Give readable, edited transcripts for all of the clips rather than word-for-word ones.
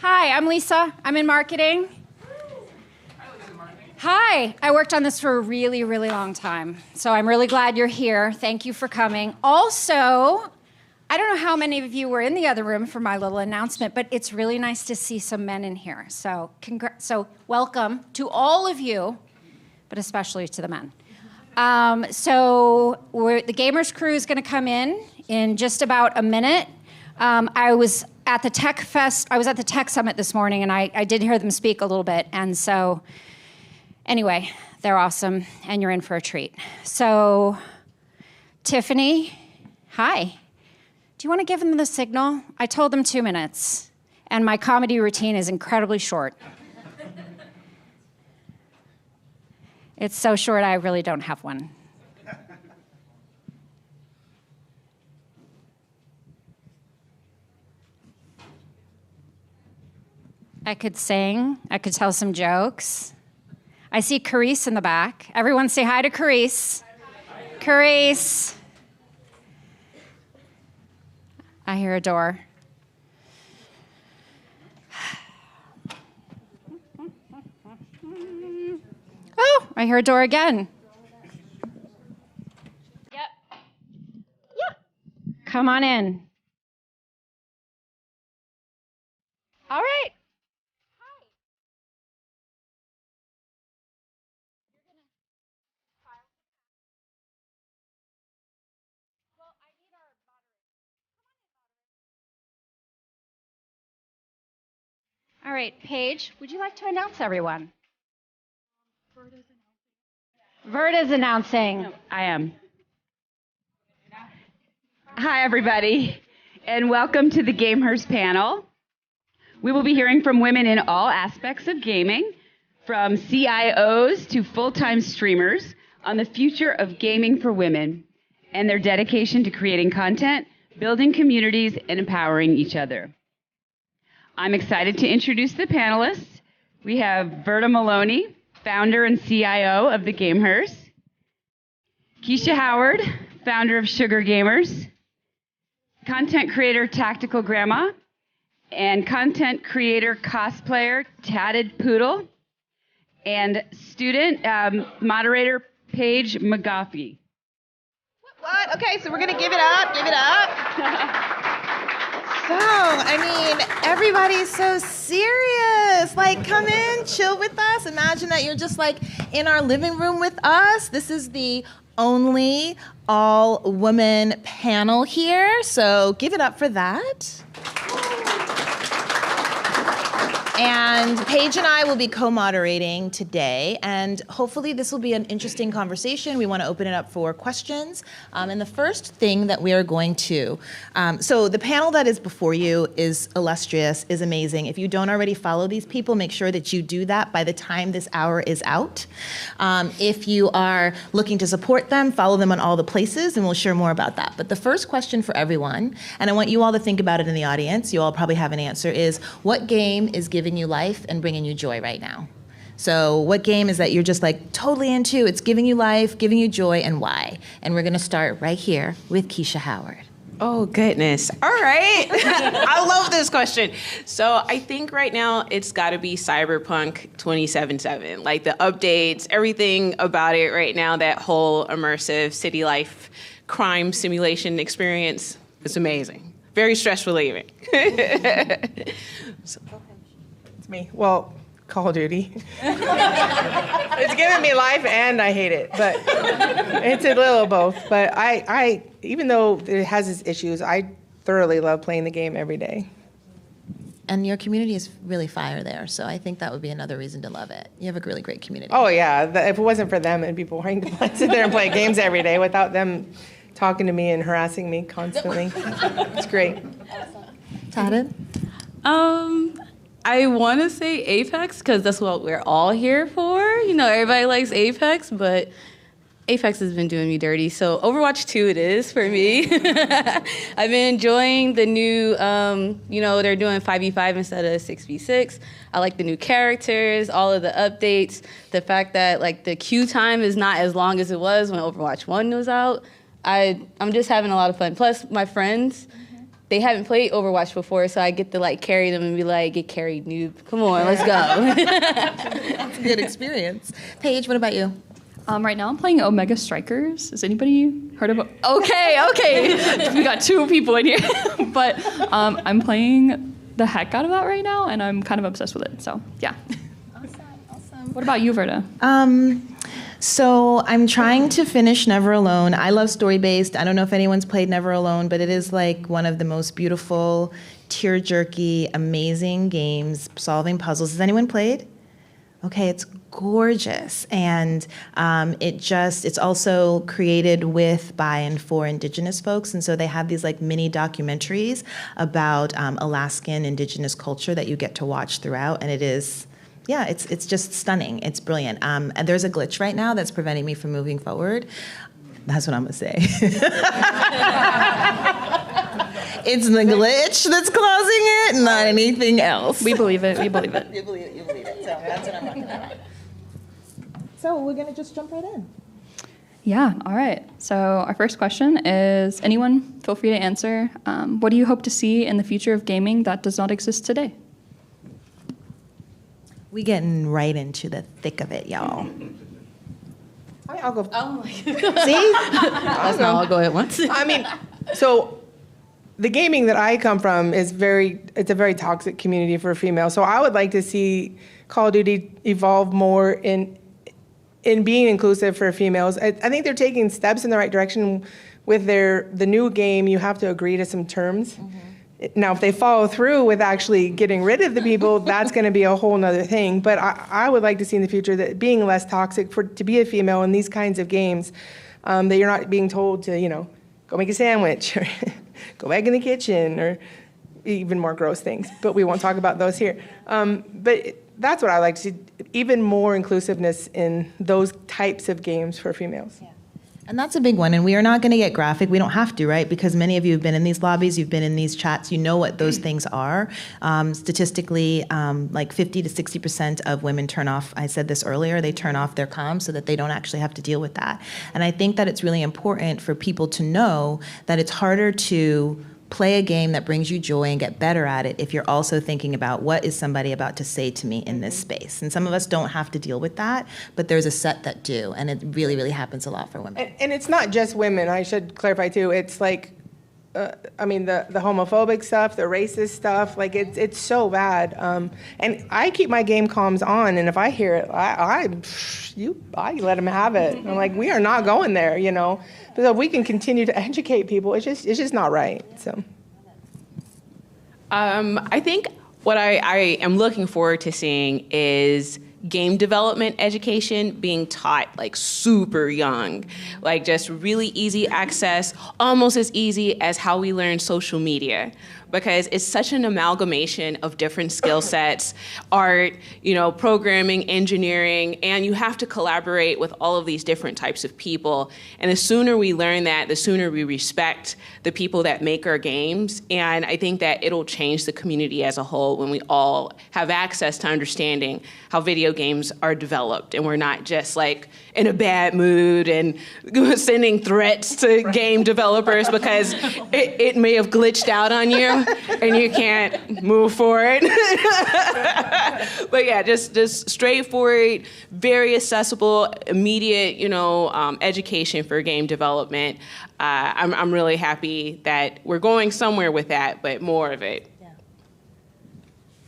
Hi, I'm Lisa. I'm in marketing. Hi, I worked on this for a really, really long time. So I'm really glad you're here. Thank you for coming. Also, I don't know how many of you were in the other room for my little announcement, but it's really nice to see some men in here. So welcome to all of you, but especially to the men. The gameHERs crew is going to come in just about a minute. I was at the Tech Fest. I was at the Tech Summit this morning, and I did hear them speak a little bit. And so, anyway, they're awesome, and you're in for a treat. So, Tiffany, hi. Do you want to give them the signal? I told them 2 minutes, and my comedy routine is incredibly short. It's so short, I really don't have one. I could sing. I could tell some jokes. I see Carice in the back. Everyone say hi to Carice. Carice. I hear a door. Oh, I hear a door again. Yep. Yeah. Come on in. All right. All right, Paige, would you like to announce everyone? Verda's announcing. I am. Hi, everybody, and welcome to the gameHERs panel. We will be hearing from women in all aspects of gaming, from CIOs to full-time streamers, on the future of gaming for women and their dedication to creating content, building communities, and empowering each other. I'm excited to introduce the panelists. We have Verda Maloney, founder and CIO of the gameHERs, Keisha Howard, founder of Sugar Gamers, content creator Tactical Grandma, and content creator cosplayer Tatted Poodle, and student moderator Paige McGoffey. What? Okay, so we're gonna give it up, give it up. So, I mean, everybody's so serious. Like, come in, chill with us. Imagine that you're just like in our living room with us. This is the only all-woman panel here, so give it up for that. And Paige and I will be co-moderating today, and hopefully this will be an interesting conversation. We want to open it up for questions. And the first thing that we are going to, so the panel that is before you is illustrious, is amazing. If you don't already follow these people, make sure that you do that by the time this hour is out. If you are looking to support them, follow them on all the places, and we'll share more about that. But the first question for everyone, and I want you all to think about it in the audience, you all probably have an answer, is what game is giving you life and bringing you joy right now? So what game is that you're just like totally into, it's giving you life, giving you joy, and why? And we're gonna start right here with Keisha Howard. Oh, goodness. All right. I love this question. So I think right now it's got to be Cyberpunk 2077. Like the updates, everything about it right now, that whole immersive city life crime simulation experience is amazing. Very stress relieving. It's me. Well, Call of Duty. It's giving me life and I hate it, but it's a little of both. But I even though it has its issues, I thoroughly love playing the game every day. And your community is really fire there, so I think that would be another reason to love it. You have a really great community. Oh yeah, if it wasn't for them, it'd be boring to sit there and play games every day without them talking to me and harassing me constantly. It's great. Tatted? I want to say Apex because that's what we're all here for. You know, everybody likes Apex, but Apex has been doing me dirty. So Overwatch 2 it is for me. I've been enjoying the new, they're doing 5v5 instead of 6v6. I like the new characters, all of the updates, the fact that like the queue time is not as long as it was when Overwatch 1 was out. I'm just having a lot of fun. Plus, my friends, they haven't played Overwatch before, so I get to like carry them and be like, get carried, noob. Come on, let's go. That's a good experience. Paige, what about you? Right now I'm playing Omega Strikers. Has anybody heard of it? Okay. We got 2 people in here. But I'm playing the heck out of that right now, and I'm kind of obsessed with it. So, yeah. Awesome. What about you, Verda? So I'm trying to finish Never Alone. I love story-based. I don't know if anyone's played Never Alone, but it is like one of the most beautiful, tear-jerky, amazing games, solving puzzles. Has anyone played? Okay, it's gorgeous. And it's also created with, by, and for Indigenous folks. And so they have these like mini documentaries about Alaskan Indigenous culture that you get to watch throughout. And it is, yeah, it's just stunning. It's brilliant. And there's a glitch right now that's preventing me from moving forward. That's what I'm gonna say. It's the glitch that's causing it, not anything else. We believe it. We believe it. You believe it. So that's what I'm talking about. So we're gonna just jump right in. Yeah, all right. So our first question is, anyone, feel free to answer. What do you hope to see in the future of gaming that does not exist today? We getting right into the thick of it, y'all. I'll go. Oh my God. See? Let's not all go at once. I mean, so the gaming that I come from is it's a very toxic community for females. So I would like to see Call of Duty evolve more in being inclusive for females. I think they're taking steps in the right direction with the new game. You have to agree to some terms. Mm-hmm. Now, if they follow through with actually getting rid of the people, that's going to be a whole nother thing. But I would like to see in the future that being less toxic to be a female in these kinds of games, that you're not being told to, go make a sandwich or go back in the kitchen or even more gross things. But we won't talk about those here. But that's what I like to see, even more inclusiveness in those types of games for females. Yeah. And that's a big one. And we are not going to get graphic. We don't have to, right? Because many of you have been in these lobbies, you've been in these chats, you know what those things are. Statistically, like 50 to 60% of women turn off, I said this earlier, they turn off their comms so that they don't actually have to deal with that. And I think that it's really important for people to know that it's harder to play a game that brings you joy and get better at it if you're also thinking about what is somebody about to say to me in this space. And some of us don't have to deal with that, but there's a set that do, and it really, really happens a lot for women. And it's not just women, I should clarify too. It's like, the homophobic stuff, the racist stuff, like it's so bad. And I keep my game comms on, and if I hear it, I let them have it. I'm like, we are not going there, But if we can continue to educate people, it's just not right. So, I think what I am looking forward to seeing is game development education being taught like super young, like just really easy access, almost as easy as how we learn social media, because it's such an amalgamation of different skill sets, art, programming, engineering, and you have to collaborate with all of these different types of people. And the sooner we learn that, the sooner we respect the people that make our games. And I think that it'll change the community as a whole when we all have access to understanding how video games are developed, and we're not just like in a bad mood and sending threats to game developers because it may have glitched out on you and you can't move forward. But yeah, just straightforward, very accessible, immediate, education for game development. I'm really happy that we're going somewhere with that, but more of it.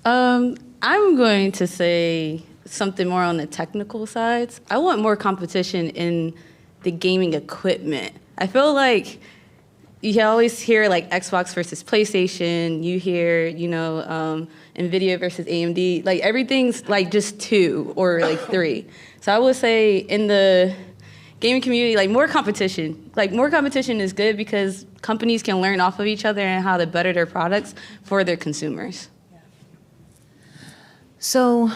I'm going to say something more on the technical sides. I want more competition in the gaming equipment. I feel like you always hear like Xbox versus PlayStation. You hear, NVIDIA versus AMD. Like everything's like just 2 or like 3. So I would say in the gaming community, like more competition. Like more competition is good because companies can learn off of each other and how to better their products for their consumers. So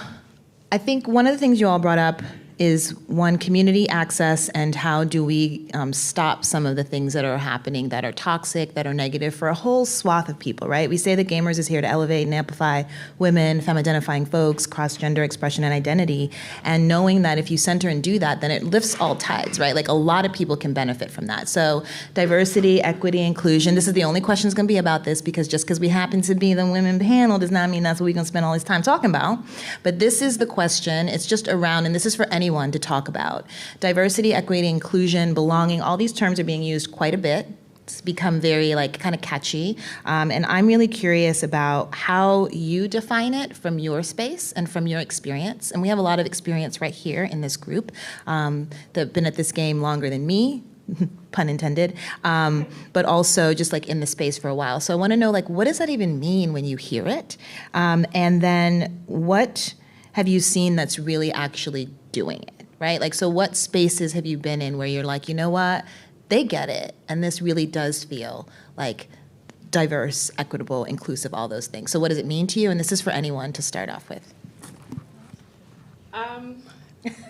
I think one of the things you all brought up is one, community access, and how do we stop some of the things that are happening that are toxic, that are negative for a whole swath of people, right? We say that Gamers is here to elevate and amplify women, femme-identifying folks, cross-gender expression and identity, and knowing that if you center and do that, then it lifts all tides, right? Like a lot of people can benefit from that. So diversity, equity, inclusion, this is the only question that's gonna be about this, because just because we happen to be the women panel does not mean that's what we're gonna spend all this time talking about. But this is the question, it's just around, and this is for anyone to talk about. Diversity, equity, inclusion, belonging, all these terms are being used quite a bit. It's become very kind of catchy. And I'm really curious about how you define it from your space and from your experience. And we have a lot of experience right here in this group that have been at this game longer than me, pun intended, but also just in the space for a while. So I want to know what does that even mean when you hear it? And then what have you seen that's really actually doing it, right? So what spaces have you been in where you're you know what, they get it, and this really does feel diverse, equitable, inclusive, all those things. So what does it mean to you? And this is for anyone to start off with.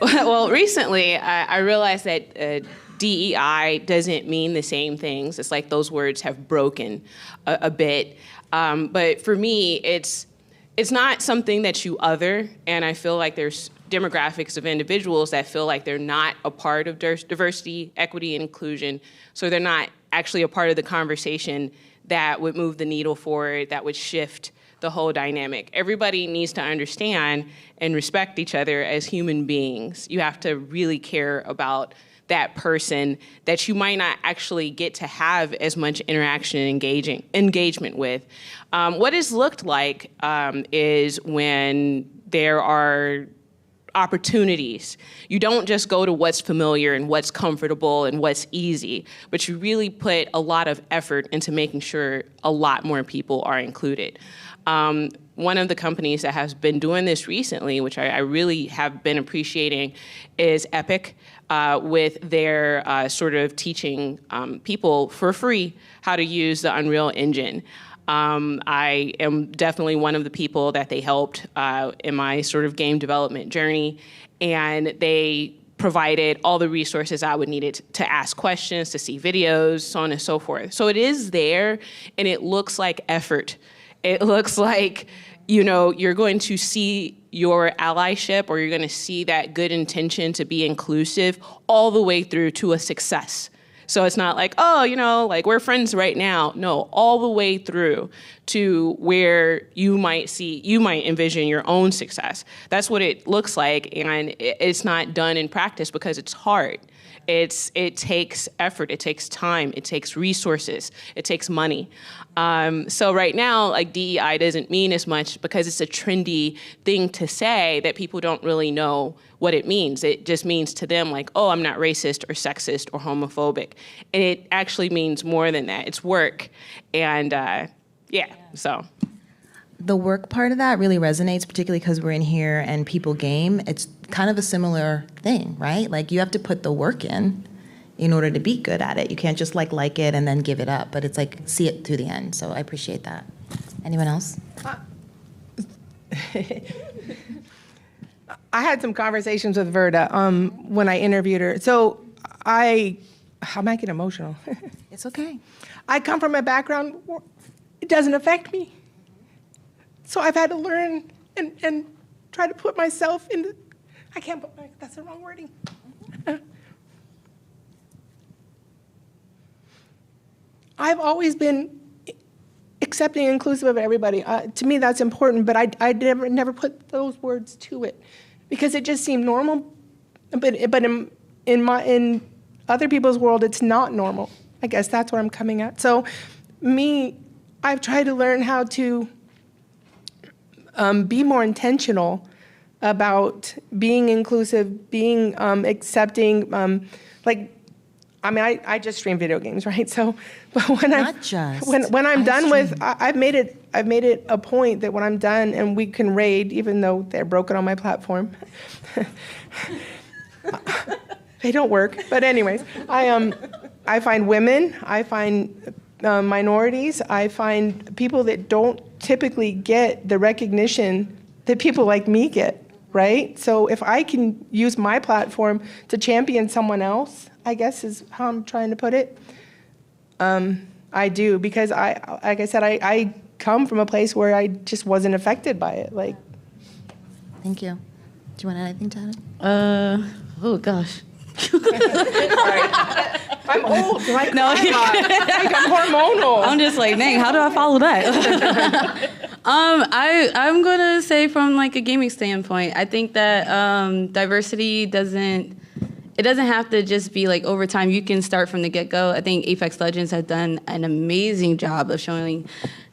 Well, recently I realized that DEI doesn't mean the same things. It's like those words have broken a bit. But for me, it's not something that you other, and I feel like there's demographics of individuals that feel like they're not a part of diversity, equity, and inclusion, so they're not actually a part of the conversation that would move the needle forward, that would shift the whole dynamic. Everybody needs to understand and respect each other as human beings. You have to really care about that person that you might not actually get to have as much interaction and engagement with. What it's looked like is when there are opportunities. You don't just go to what's familiar and what's comfortable and what's easy, but you really put a lot of effort into making sure a lot more people are included. One of the companies that has been doing this recently, which I really have been appreciating, is Epic, with their sort of teaching people for free how to use the Unreal Engine. I am definitely one of the people that they helped in my sort of game development journey, and they provided all the resources I would need to ask questions, to see videos, so on and so forth. So it is there, and it looks like effort. It looks like, you're going to see your allyship, or you're going to see that good intention to be inclusive all the way through to a success. So it's not we're friends right now. No, all the way through to where you might envision your own success. That's what it looks like, and it's not done in practice because it's hard. It takes effort, it takes time, it takes resources, it takes money. So right now, DEI doesn't mean as much because it's a trendy thing to say that people don't really know what it means. It just means to them oh, I'm not racist or sexist or homophobic. And it actually means more than that. It's work. And so. The work part of that really resonates, particularly because we're in here and people game. It's kind of a similar thing, right? You have to put the work in order to be good at it. You can't just like it and then give it up, but it's see it through the end. So I appreciate that. Anyone else? I had some conversations with Verda when I interviewed her. So I might get emotional. It's okay. I come from a background where it doesn't affect me. So I've had to learn and try to put myself in that's the wrong wording. I've always been accepting and inclusive of everybody. To me, that's important, but I never put those words to it because it just seemed normal. But in other people's world, it's not normal. I guess that's where I'm coming at. So I've tried to learn how to be more intentional about being inclusive, being accepting. I just stream video games, right? So, but when I'm done with, I've made it a point that when I'm done and we can raid, even though they're broken on my platform, they don't work. But anyways, I find women, I find minorities, I find people that don't typically get the recognition that people like me get, right? So if I can use my platform to champion someone else, I guess is how I'm trying to put it. I do, because like I said, I come from a place where I just wasn't affected by it. Like, Thank you. Do you want to add anything to that? Oh gosh. I'm old. Like, No, I'm hormonal. I'm just like, dang, how do I follow that? I'm gonna say from like a gaming standpoint, I think that diversity doesn't have to just be like over time. You can start from the get-go. I think Apex Legends has done an amazing job of showing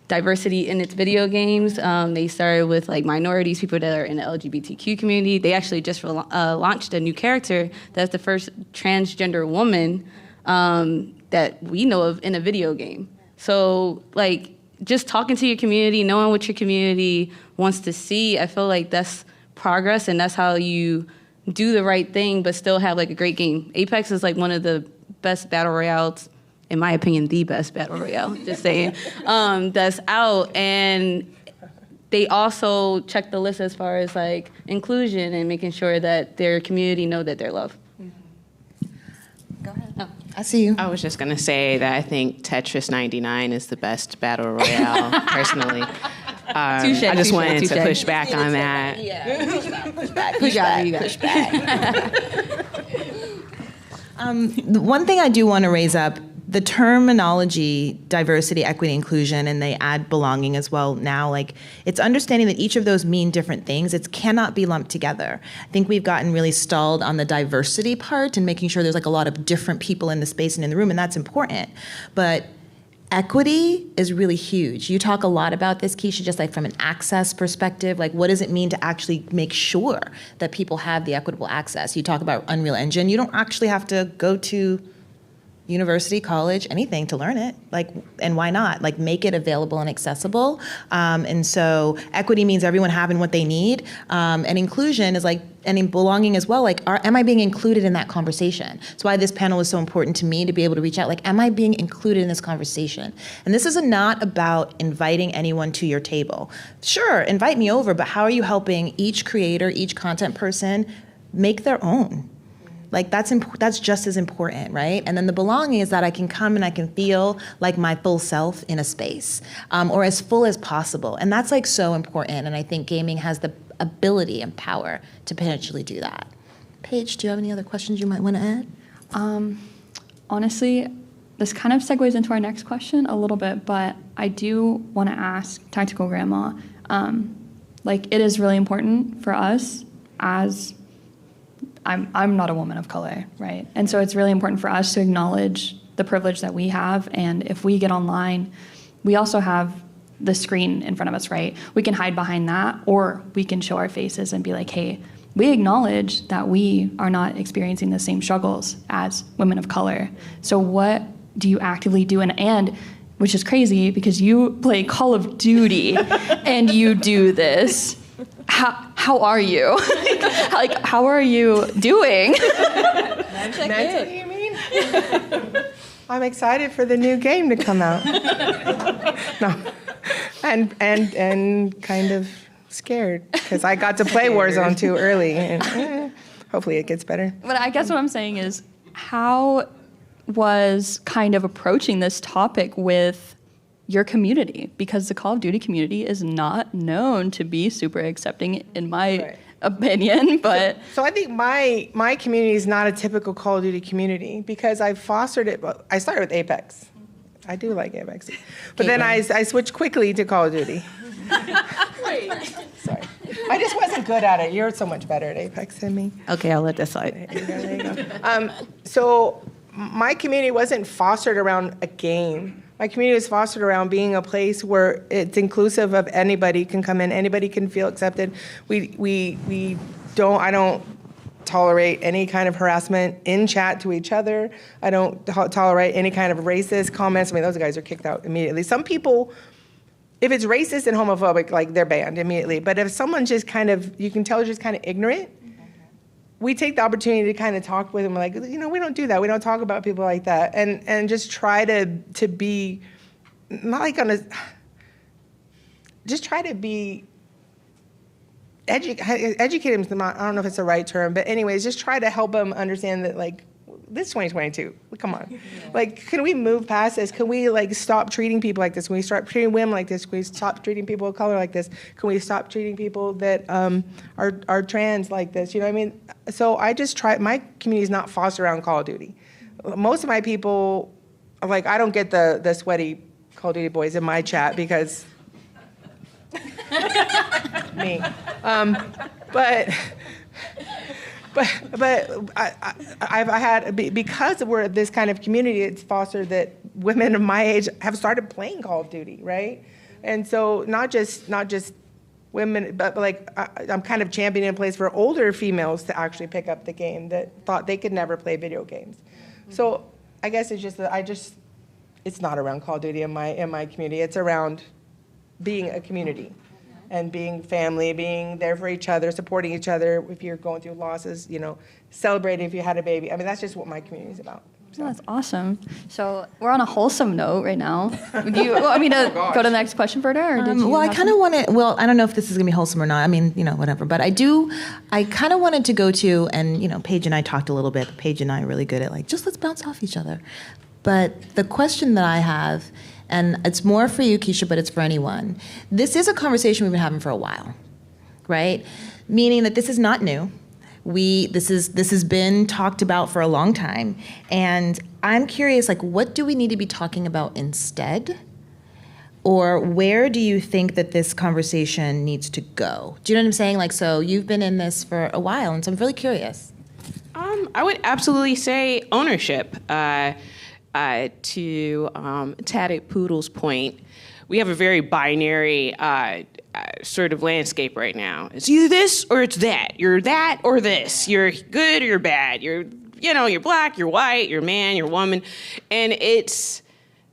diversity in its video games. They started with like minorities, people that are in the LGBTQ community. They actually just launched a new character that's the first transgender woman that we know of in a video game. So like just talking to your community, knowing what your community wants to see, I feel like that's progress, and that's how you do the right thing but still have like a great game. Apex is like one of the best battle royales, in my opinion, the best battle royale, just saying, that's out. And they also check the list as far as like inclusion and making sure that their community know that they're loved. Go ahead. Oh, I see you. I was just gonna say that I think Tetris 99 is the best battle royale, personally. I just wanted to push back on that. Yeah, push back. The one thing I do want to raise up, the terminology diversity, equity, inclusion, and they add belonging as well now, like it's understanding that each of those mean different things. It cannot be lumped together. I think we've gotten really stalled on the diversity part and making sure there's like a lot of different people in the space and in the room, and that's important. But equity is really huge. You talk a lot about this, Keisha, just like from an access perspective, like what does it mean to actually make sure that people have the equitable access? You talk about Unreal Engine. You don't actually have to go to university, college, anything to learn it. Like, and why not? Like, make it available and accessible. And so equity means everyone having what they need. And inclusion is like, and in belonging as well, like, am I being included in that conversation? That's why this panel is so important to me, to be able to reach out, like, am I being included in this conversation? And this is not about inviting anyone to your table. Sure, invite me over, but how are you helping each creator, each content person make their own? Like that's just as important, right? And then the belonging is that I can come and I can feel like my full self in a space, or as full as possible. And that's like so important. And I think gaming has the ability and power to potentially do that. Paige, do you have any other questions you might want to add? Honestly, this kind of segues into our next question a little bit, but I do want to ask Tactical Grandma, like it is really important for us as I'm not a woman of color, right? And so it's really important for us to acknowledge the privilege that we have. And if we get online, we also have the screen in front of us, right? We can hide behind that, or we can show our faces and be like, hey, we acknowledge that we are not experiencing the same struggles as women of color. So what do you actively do? And which is crazy because you play Call of Duty and you do this. How are you? Like, how are you doing? Mentally, you mean? I'm excited for the new game to come out. No, and kind of scared because I got to play Warzone too early, and hopefully it gets better. But I guess what I'm saying is, how was kind of approaching this topic with your community, because the Call of Duty community is not known to be super accepting, in my opinion. But so I think my community is not a typical Call of Duty community because I fostered it. Well, I started with Apex. I do like Apex, but then I switched quickly to Call of Duty. Sorry, I just wasn't good at it. You're so much better at Apex than me. Okay, I'll let that slide. There you go. So my community wasn't fostered around a game. My community is fostered around being a place where it's inclusive of anybody can come in, anybody can feel accepted. I don't tolerate any kind of harassment in chat to each other. I don't tolerate any kind of racist comments. I mean, those guys are kicked out immediately. Some people, if it's racist and homophobic, like they're banned immediately. But if someone's just kind of, you can tell just kind of ignorant, we take the opportunity to kind of talk with them, like, we don't do that. We don't talk about people like that, and just try to be, not like just try to be educate them. I don't know if it's the right term, but anyways, just try to help them understand that like this 2022. Come on, like can we move past this? Can we like stop treating people like this? Can we start treating women like this? Can we stop treating people of color like this? Can we stop treating people that are trans like this? You know what I mean? So I just try. My community is not fostered around Call of Duty. Most of my people, like I don't get the sweaty Call of Duty boys in my chat because me. But I've had, because we're this kind of community, it's fostered that women of my age have started playing Call of Duty, right? And so not just women, but like I'm kind of championing a place for older females to actually pick up the game that thought they could never play video games. So I guess it's just that it's not around Call of Duty in my community. It's around being a community and being family, being there for each other, supporting each other if you're going through losses, you know, celebrating if you had a baby. I mean, that's just what my community is about. Oh, that's awesome. So we're on a wholesome note right now. Do you want me to go to the next question, Berta, or did you? Well, I kind of want to. Well, I don't know if this is gonna be wholesome or not. I mean, you know, whatever. But I kind of wanted to go to, and you know, Paige and I talked a little bit. Paige and I are really good at like just let's bounce off each other. But the question that I have, and it's more for you, Keisha, but it's for anyone. This is a conversation we've been having for a while, right? Meaning that this is not new. This has been talked about for a long time, and I'm curious, like, what do we need to be talking about instead, or where do you think that this conversation needs to go? Do you know what I'm saying? Like, so you've been in this for a while, and so I'm really curious. I would absolutely say ownership. To Tatted Poodle's point, we have a very binary sort of landscape right now. It's either this or it's that. You're that or this. You're good or you're bad. You're black, you're white, you're man, you're woman. And it's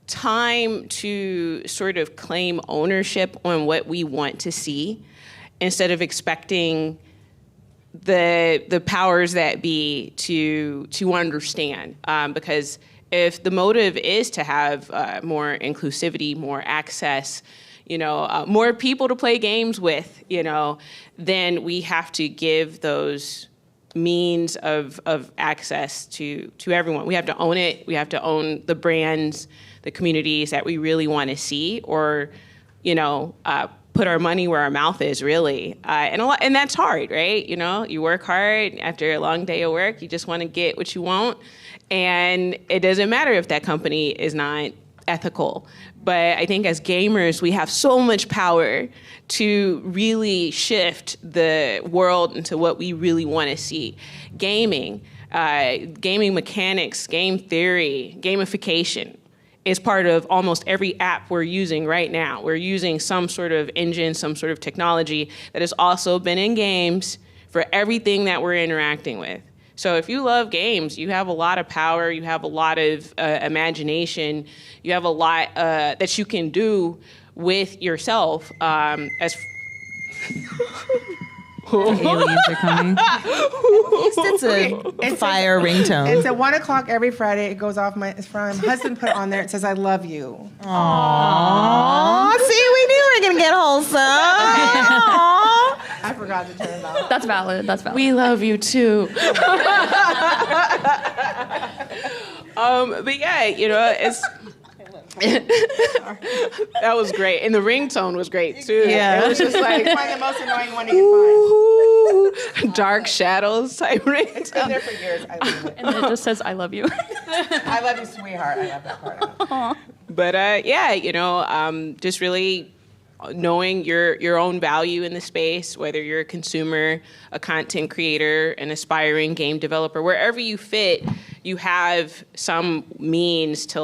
time to sort of claim ownership on what we want to see instead of expecting the powers that be to understand. Because if the motive is to have more inclusivity, more access, more people to play games with, then we have to give those means of access to everyone. We have to own it. We have to own the brands, the communities that we really want to see, or, put our money where our mouth is, really. And that's hard, right? You work hard after a long day of work. You just want to get what you want. And it doesn't matter if that company is not ethical. But I think as gamers, we have so much power to really shift the world into what we really want to see. Gaming mechanics, game theory, gamification is part of almost every app we're using right now. We're using some sort of engine, some sort of technology that has also been in games for everything that we're interacting with. So if you love games, you have a lot of power, you have a lot of imagination, you have a lot that you can do with yourself. Aliens are coming. It's a fire ringtone. It's at 1:00 every Friday. It goes off my husband put it on there. It says, "I love you." Aww. See, we knew we were going to get wholesome. I forgot to turn it off. That's valid. That's valid. We love you too. But yeah, it's. That was great, and the ringtone was great too. Yeah, it was just like one of the most annoying one you can find. Dark shadows type ringtone. It's been there for years. I love it. And then it just says, "I love you." I love you, sweetheart. I love that part. But just really knowing your own value in the space, whether you're a consumer, a content creator, an aspiring game developer, wherever you fit, you have some means to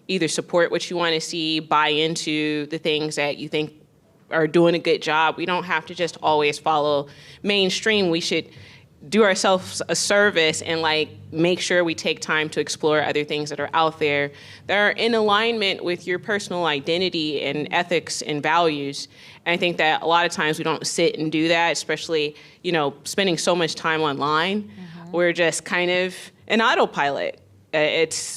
either support what you want to see, buy into the things that you think are doing a good job. We don't have to just always follow mainstream. We should do ourselves a service and make sure we take time to explore other things that are out there that are in alignment with your personal identity and ethics and values. And I think that a lot of times we don't sit and do that, especially, spending so much time online. We're just kind of an autopilot.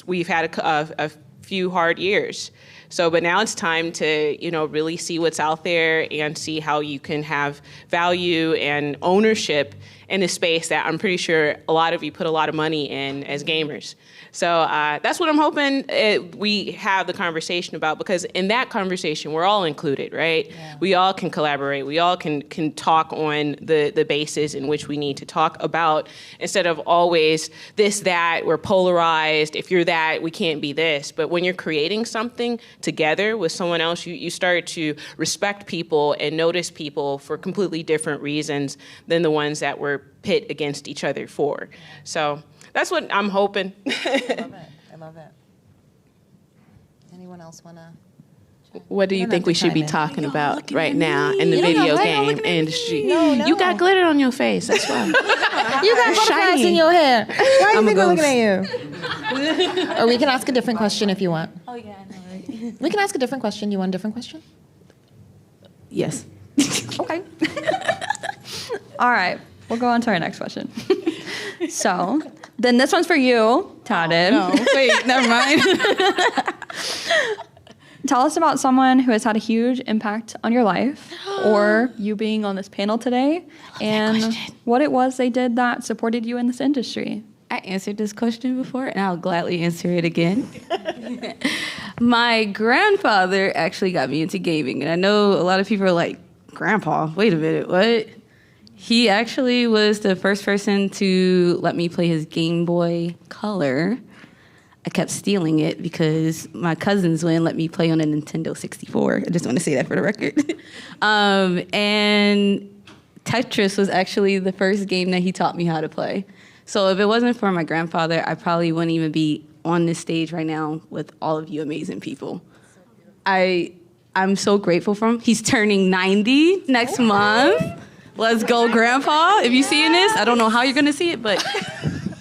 We've had a few hard years. So, but now it's time to, really see what's out there and see how you can have value and ownership in a space that I'm pretty sure a lot of you put a lot of money in as gamers. So that's what I'm hoping we have the conversation about, because in that conversation, we're all included, right? Yeah. We all can collaborate. We all can talk on the basis in which we need to talk about, instead of always this, that, we're polarized. If you're that, we can't be this. But when you're creating something together with someone else, you start to respect people and notice people for completely different reasons than the ones that we're pit against each other for. So that's what I'm hoping. I love it. Anyone else want to? What do you think we should be talking about right now in the video game industry? No. You got glitter on your face, that's why. You got butterflies in your hair. Why do you think we're looking at you? Or we can ask a different question if you want. Oh yeah, I know, right? We can ask a different question. You want a different question? Yes. Okay. All right. We'll go on to our next question. So, then this one's for you, Tadin. No, wait, never mind. Tell us about someone who has had a huge impact on your life, or you being on this panel today, and what it was they did that supported you in this industry. I answered this question before, and I'll gladly answer it again. My grandfather actually got me into gaming, and I know a lot of people are like, Grandpa, wait a minute, what? He actually was the first person to let me play his Game Boy Color. I kept stealing it because my cousins wouldn't let me play on a Nintendo 64. I just want to say that for the record. And Tetris was actually the first game that he taught me how to play. So if it wasn't for my grandfather, I probably wouldn't even be on this stage right now with all of you amazing people. I'm so grateful for him. He's turning 90 next month. Let's go, Grandpa. If you're seeing this, I don't know how you're going to see it, but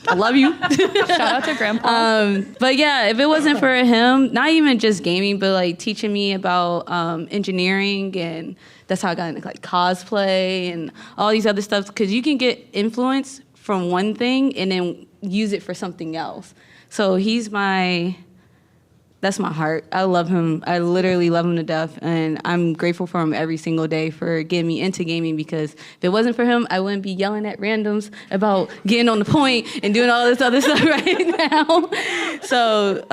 I love you. Shout out to Grandpa. But yeah, if it wasn't for him, not even just gaming, but like teaching me about engineering, and that's how I got into like cosplay and all these other stuff, because you can get influence from one thing and then use it for something else. So that's my heart. I love him. I literally love him to death, and I'm grateful for him every single day for getting me into gaming, because if it wasn't for him, I wouldn't be yelling at randoms about getting on the point and doing all this other stuff right now. So,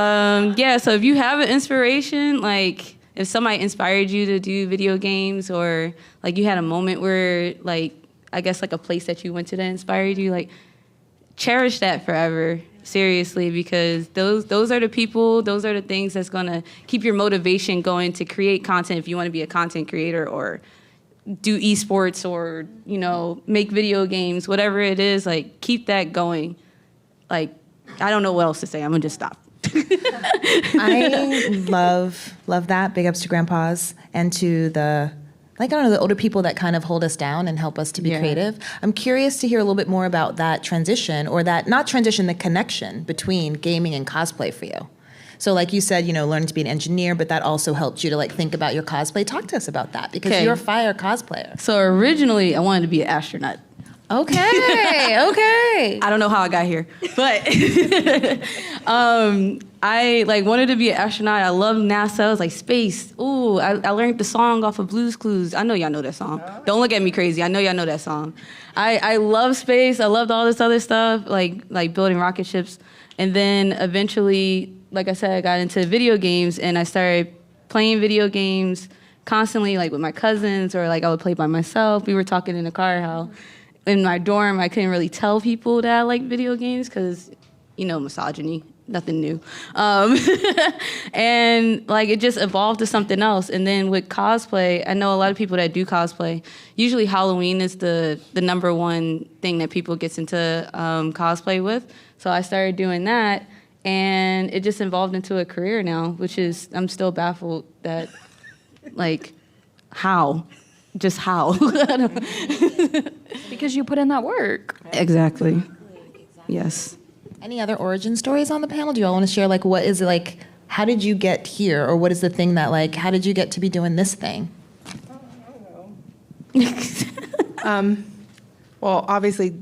so if you have an inspiration, like if somebody inspired you to do video games, or like you had a moment where like, I guess like a place that you went to that inspired you, like cherish that forever. Seriously, because those are the people, those are the things that's gonna keep your motivation going to create content if you want to be a content creator, or do esports, or make video games, whatever it is. Like keep that going. Like I don't know what else to say. I'm gonna just stop. I love that. Big ups to grandpas and to the older people that kind of hold us down and help us to be creative. I'm curious to hear a little bit more about that transition, or that, not transition, the connection between gaming and cosplay for you. So like you said, learning to be an engineer, but that also helped you to like think about your cosplay. Talk to us about that, because you're a fire cosplayer. So originally I wanted to be an astronaut. Okay. I don't know how I got here, but I like wanted to be an astronaut. I loved NASA. I was like, space. Ooh, I learned the song off of Blue's Clues. I know y'all know that song. Don't look at me crazy. I know y'all know that song. I love space. I loved all this other stuff, like building rocket ships. And then eventually, like I said, I got into video games, and I started playing video games constantly, like with my cousins, or like I would play by myself. We were talking in the car how in my dorm, I couldn't really tell people that I like video games because, misogyny, nothing new. And like it just evolved to something else. And then with cosplay, I know a lot of people that do cosplay. Usually Halloween is the number one thing that people gets into cosplay with. So I started doing that, and it just evolved into a career now, which is, I'm still baffled that, like, how? Just how? Because you put in that work. Exactly. Yes. Any other origin stories on the panel? Do you all want to share, like, what is it, like, how did you get here? Or what is the thing that, like, how did you get to be doing this thing? Well, obviously,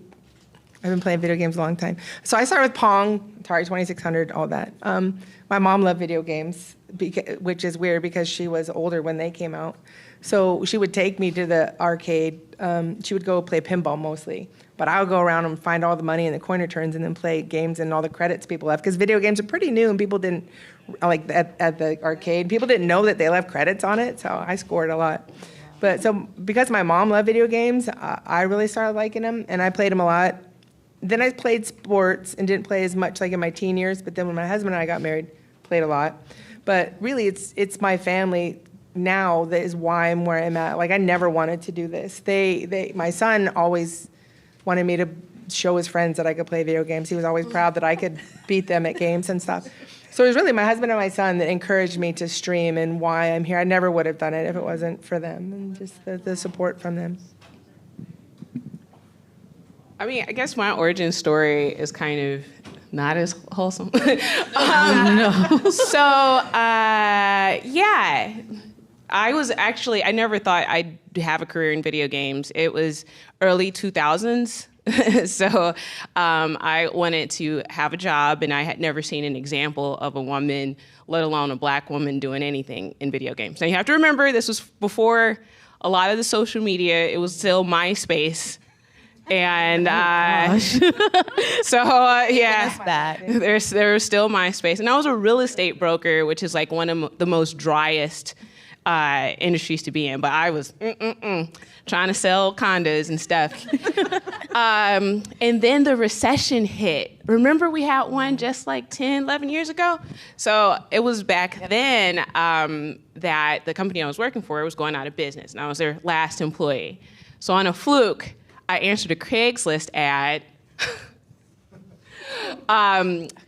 I've been playing video games a long time. So I started with Pong Atari 2600, all that. My mom loved video games, which is weird because she was older when they came out. So she would take me to the arcade. She would go play pinball mostly. But I would go around and find all the money in the coin returns and then play games and all the credits people left. Because video games are pretty new and people didn't, like at the arcade, people didn't know that they left credits on it. So I scored a lot. But so because my mom loved video games, I really started liking them and I played them a lot. Then I played sports and didn't play as much like in my teen years. But then when my husband and I got married, played a lot. But really it's my family now that is why I'm where I'm at. Like I never wanted to do this. My son always wanted me to show his friends that I could play video games. He was always proud that I could beat them at games and stuff. So it was really my husband and my son that encouraged me to stream and why I'm here. I never would have done it if it wasn't for them and just the support from them. I mean, I guess my origin story is kind of not as wholesome. No. So, yeah. I never thought I'd have a career in video games. It was early 2000s. So I wanted to have a job, and I had never seen an example of a woman, let alone a black woman, doing anything in video games. Now, you have to remember, this was before a lot of the social media. It was still MySpace. And so, yeah, there was still MySpace. And I was a real estate broker, which is like one of the most driest industries to be in, but I was trying to sell condos and stuff. And then the recession hit. Remember we had one just like 10, 11 years ago? So it was back then that the company I was working for was going out of business, and I was their last employee. So on a fluke, I answered a Craigslist ad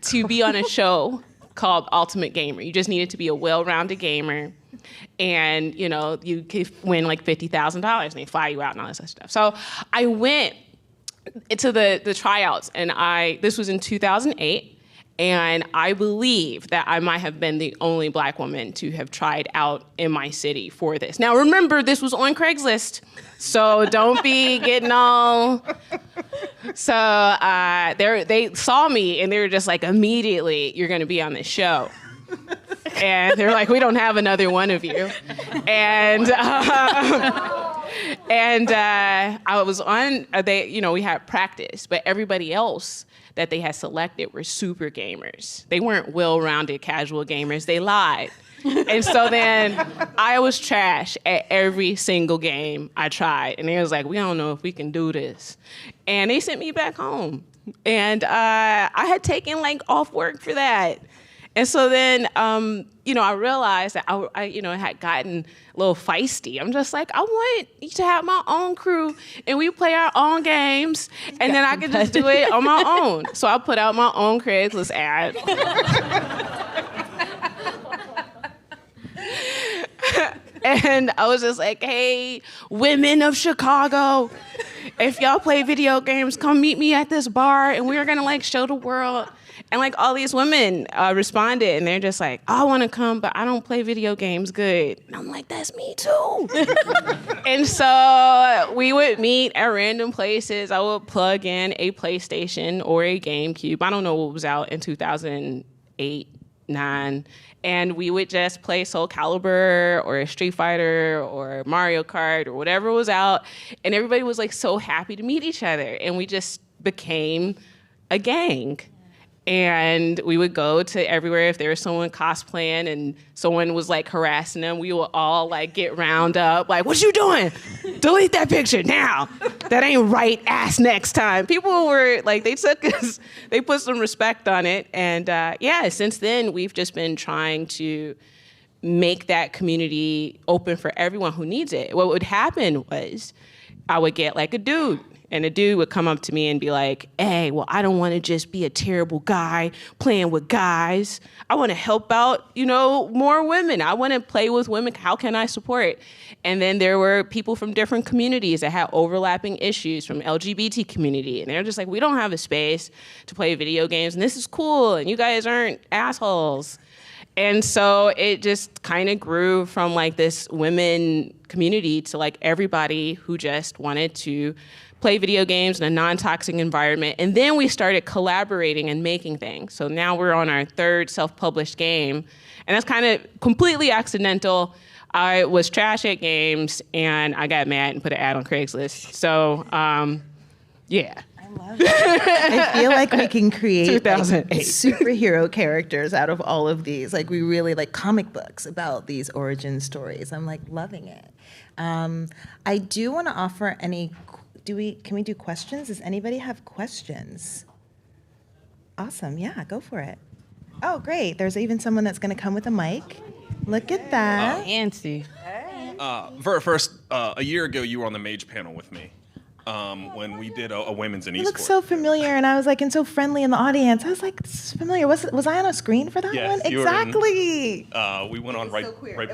to be on a show called Ultimate Gamer. You just needed to be a well-rounded gamer. And, you know, you could win like $50,000 and they fly you out and all this other stuff. So I went to the tryouts, and this was in 2008. And I believe that I might have been the only black woman to have tried out in my city for this. Now, remember, this was on Craigslist, so don't be getting all... So they saw me, and they were just like, immediately, you're going to be on this show. And they're like, we don't have another one of you. And I was on, we had practice, but everybody else that they had selected were super gamers. They weren't well-rounded casual gamers. They lied. And so then I was trash at every single game I tried. And they was like, we don't know if we can do this. And they sent me back home. And I had taken like off work for that. And so then, I realized that I had gotten a little feisty. I'm just like, I want to have my own crew, and we play our own games, and then I could just do it on my own. So I put out my own Craigslist ad. And I was just like, hey, women of Chicago, if y'all play video games, come meet me at this bar, and we're going to, like, show the world. And, like, all these women responded, and they're just like, I want to come, but I don't play video games good. And I'm like, that's me, too. And so we would meet at random places. I would plug in a PlayStation or a GameCube. I don't know what was out in 2008, 2009. And we would just play Soul Calibur or Street Fighter or Mario Kart or whatever was out. And everybody was, like, so happy to meet each other. And we just became a gang. And we would go to everywhere. If there was someone cosplaying and someone was like harassing them, we would all like get round up, like, what you doing? Delete that picture now. That ain't right, ass next time. People were like, they took us, they put some respect on it. And since then, we've just been trying to make that community open for everyone who needs it. What would happen was I would get like a dude. And a dude would come up to me and be like, hey, well, I don't want to just be a terrible guy playing with guys. I want to help out, more women. I want to play with women. How can I support? And then there were people from different communities that had overlapping issues, from LGBT community. And they're just like, we don't have a space to play video games. And this is cool. And you guys aren't assholes. And so it just kind of grew from like this women community to like everybody who just wanted to play video games in a non-toxic environment. And then we started collaborating and making things. So now we're on our third self-published game. And that's kind of completely accidental. I was trash at games, and I got mad and put an ad on Craigslist. So, yeah. I feel like we can create 2008. superhero characters out of all of these. Like we really like comic books about these origin stories. I'm like loving it. I do want to offer any. Can we do questions? Does anybody have questions? Awesome. Yeah, go for it. Oh, great. There's even someone that's going to come with a mic. Look at that. Fancy. First, a year ago, you were on the Mage panel with me when we did a women's in esports. You look so familiar, and I was like, and so friendly in the audience. I was like, this is familiar. Was I on a screen for that Yes, one? you were Exactly. We went on right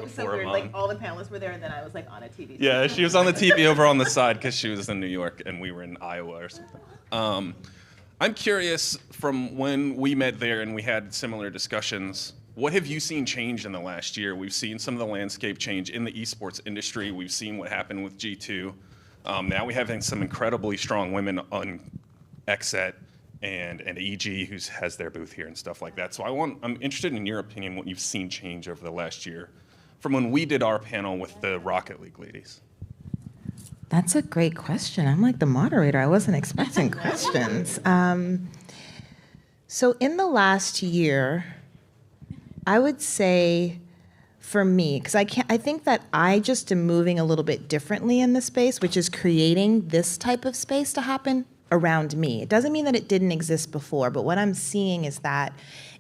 before mine. Like all the panelists were there, and then I was like on a TV. Yeah, she was on the TV over on the side because she was in New York and we were in Iowa or something. I'm curious, from when we met there and we had similar discussions, what have you seen change in the last year? We've seen some of the landscape change in the esports industry. We've seen what happened with G2. Now we have some incredibly strong women on XSET and EG who has their booth here and stuff like that. So I'm interested in your opinion, what you've seen change over the last year from when we did our panel with the Rocket League ladies. That's a great question. I'm like the moderator. I wasn't expecting questions. So in the last year, I would say for me, because I think that I just am moving a little bit differently in the space, which is creating this type of space to happen around me. It doesn't mean that it didn't exist before, but what I'm seeing is that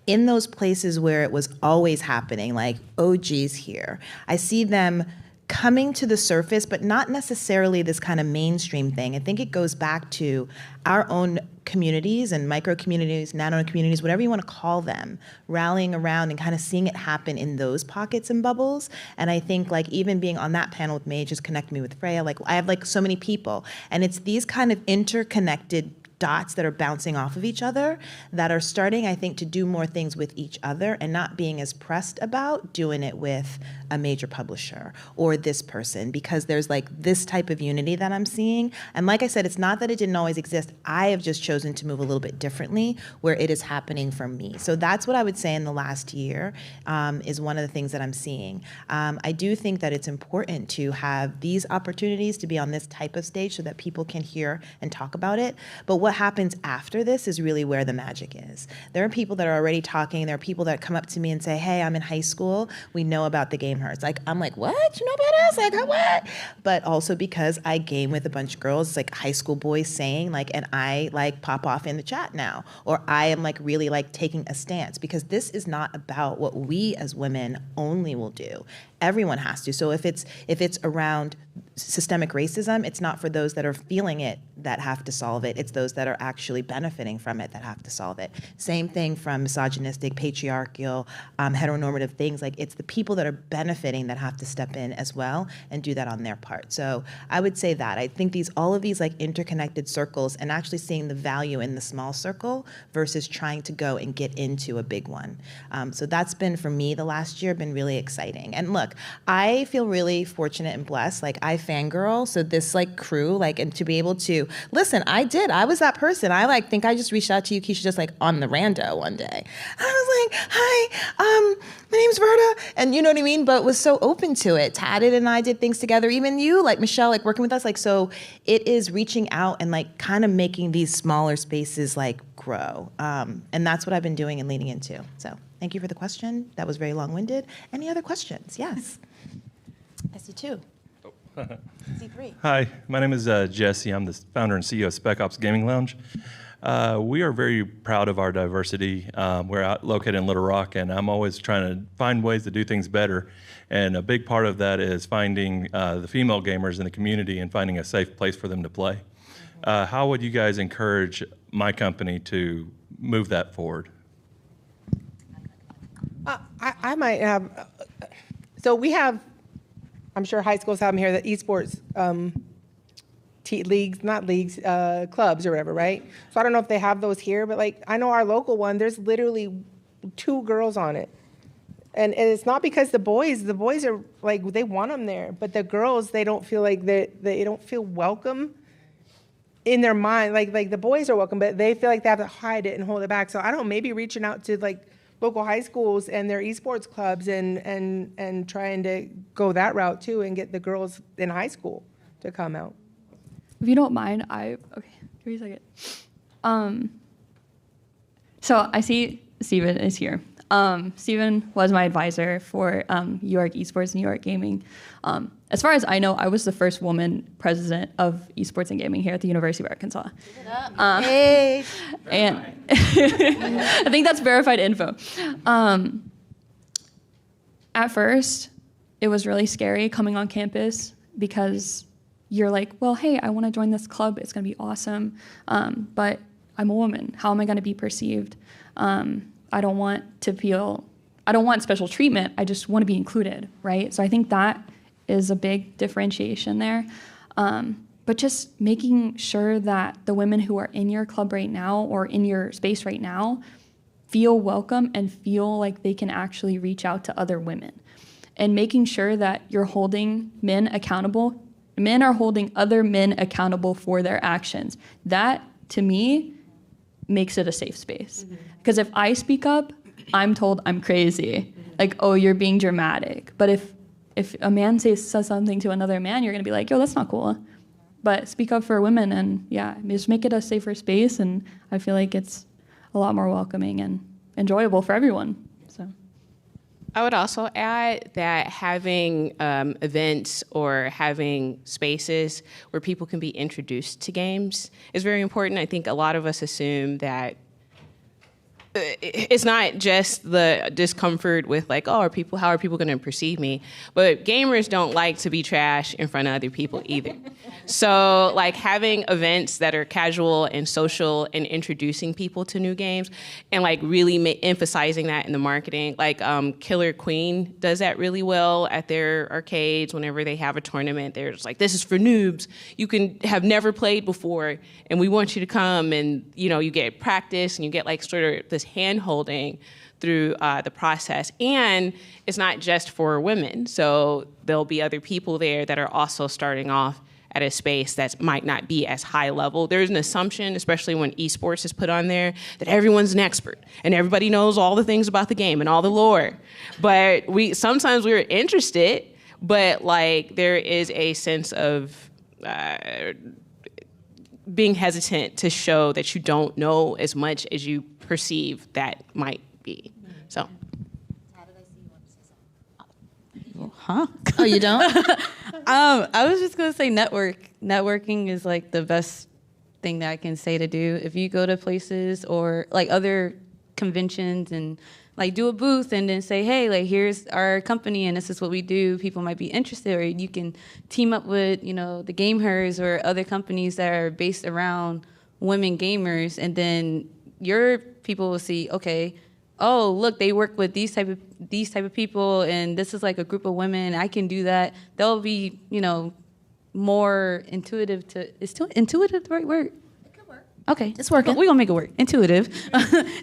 in those places where it was always happening, like OGs here, I see them coming to the surface, but not necessarily this kind of mainstream thing. I think it goes back to our own communities and micro communities, nano communities, whatever you want to call them, rallying around and kind of seeing it happen in those pockets and bubbles. And I think like even being on that panel with May just connected me with Freya. Like I have like so many people, and it's these kind of interconnected dots that are bouncing off of each other that are starting, I think, to do more things with each other and not being as pressed about doing it with a major publisher or this person, because there's like this type of unity that I'm seeing. And like I said, it's not that it didn't always exist. I have just chosen to move a little bit differently where it is happening for me. So that's what I would say in the last year is one of the things that I'm seeing. I do think that it's important to have these opportunities to be on this type of stage so that people can hear and talk about it. But what happens after this is really where the magic is. There are people that are already talking. There are people that come up to me and say, hey, I'm in high school. We know about the gameHERs. Like, I'm like, what? You know about us? Like, what? But also because I game with a bunch of girls, it's like high school boys saying, like, and I like pop off in the chat now. Or I am like really like taking a stance, because this is not about what we as women only will do. Everyone has to. So if it's around systemic racism, it's not for those that are feeling it that have to solve it. It's those that are actually benefiting from it that have to solve it. Same thing from misogynistic, patriarchal, heteronormative things. Like, it's the people that are benefiting that have to step in as well and do that on their part. So I would say that. I think all of these like interconnected circles, and actually seeing the value in the small circle versus trying to go and get into a big one. So that's been, for me, the last year, been really exciting. And look, I feel really fortunate and blessed. Like, I fangirl, so this like crew, like, and to be able to listen, I was that person. I like think I just reached out to you, Keisha, just like on the rando one day. I was like, hi, my name's Verda, and you know what I mean? But was so open to it. Tatted and I did things together. Even you, like Michelle, like working with us. Like, so it is reaching out and like kind of making these smaller spaces like grow. And that's what I've been doing and leaning into. So thank you for the question. That was very long-winded. Any other questions? Yes. I see two. C3. Hi, my name is Jesse. I'm the founder and CEO of Spec Ops Gaming Lounge. We are very proud of our diversity. We're located in Little Rock, and I'm always trying to find ways to do things better. And a big part of that is finding the female gamers in the community and finding a safe place for them to play. How would you guys encourage my company to move that forward? I might have. So we have, I'm sure high schools have them here, the esports leagues, not leagues, clubs or whatever, right? So I don't know if they have those here, but like I know our local one, there's literally 2 girls on it. And it's not because the boys are like, they want them there, but the girls, they don't feel like they don't feel welcome in their mind, like the boys are welcome, but they feel like they have to hide it and hold it back. So I don't know, maybe reaching out to like local high schools and their esports clubs and trying to go that route too and get the girls in high school to come out. If you don't mind, okay, give me a second. So I see Steven is here. Steven was my advisor for New York Esports, New York Gaming. As far as I know, I was the first woman president of esports and gaming here at the University of Arkansas. Hey. And I think that's verified info. At first, it was really scary coming on campus because you're like, well, hey, I want to join this club. It's going to be awesome. But I'm a woman. How am I going to be perceived? I don't want special treatment. I just want to be included, right? So I think that is a big differentiation there. But just making sure that the women who are in your club right now or in your space right now feel welcome and feel like they can actually reach out to other women. And making sure that you're holding men accountable. Men are holding other men accountable for their actions. That, to me, makes it a safe space. Because if I speak up, I'm told I'm crazy. Like, oh, you're being dramatic. But if a man says something to another man, you're going to be like, yo, that's not cool. But speak up for women and, yeah, just make it a safer space. And I feel like it's a lot more welcoming and enjoyable for everyone. So I would also add that having events or having spaces where people can be introduced to games is very important. I think a lot of us assume that it's not just the discomfort with like, oh, how are people going to perceive me? But gamers don't like to be trash in front of other people either. So like having events that are casual and social and introducing people to new games and like really emphasizing that in the marketing, like Killer Queen does that really well at their arcades whenever they have a tournament. They're just like, this is for noobs. You can have never played before and we want you to come and you get practice and you get like sort of this hand-holding through the process. And it's not just for women. So there'll be other people there that are also starting off at a space that might not be as high level. There's an assumption, especially when esports is put on there, that everyone's an expert and everybody knows all the things about the game and all the lore. But sometimes we're interested, but like there is a sense of being hesitant to show that you don't know as much as you perceive that might be. So. Huh? Oh, you don't? I was just gonna say networking is like the best thing that I can say to do. If you go to places or like other conventions and like do a booth and then say, hey, like here's our company and this is what we do, people might be interested, or you can team up with, the gameHERs or other companies that are based around women gamers, and then your people will see, okay, oh, look, they work with these type of people, and this is like a group of women. I can do that. They'll be, more intuitive to. Is intuitive the right word? It could work. Okay, it's working. We're gonna make it work. Intuitive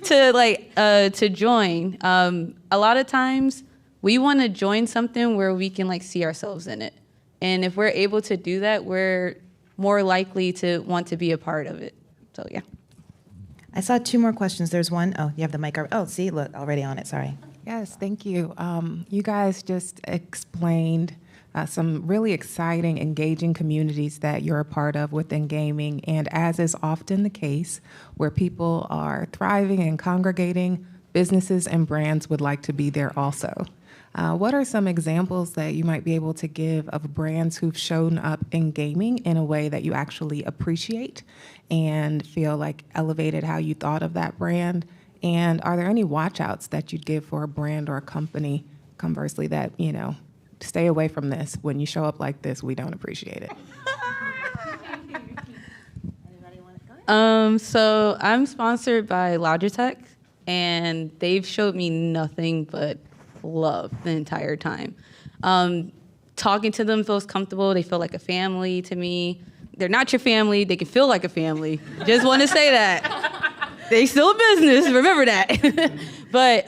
to join. A lot of times we want to join something where we can like see ourselves in it, and if we're able to do that, we're more likely to want to be a part of it. So yeah. I saw two more questions. There's one. Oh, you have the mic. Oh, see, look, already on it. Sorry. Yes, thank you. You guys just explained some really exciting, engaging communities that you're a part of within gaming. And as is often the case, where people are thriving and congregating, businesses and brands would like to be there also. What are some examples that you might be able to give of brands who've shown up in gaming in a way that you actually appreciate and feel like elevated how you thought of that brand? And are there any watch-outs that you'd give for a brand or a company, conversely, that, stay away from this. When you show up like this, we don't appreciate it. So I'm sponsored by Logitech, and they've showed me nothing but love the entire time. Talking to them feels comfortable. They feel like a family to me. They're not your family. They can feel like a family. Just want to say that. They still a business. Remember that. But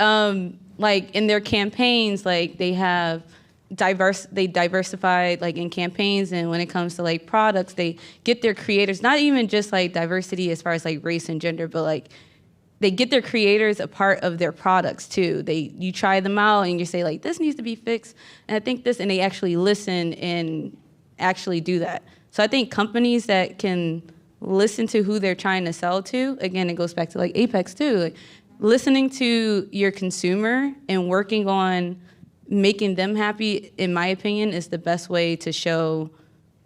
like in their campaigns, like they have they diversify like in campaigns, and when it comes to like products, they get their creators, not even just like diversity as far as like race and gender, but like they get their creators a part of their products too. You try them out and you say like, this needs to be fixed, and I think this, and they actually listen and actually do that. So I think companies that can listen to who they're trying to sell to, again, it goes back to like Apex too, like listening to your consumer and working on making them happy, in my opinion, is the best way to show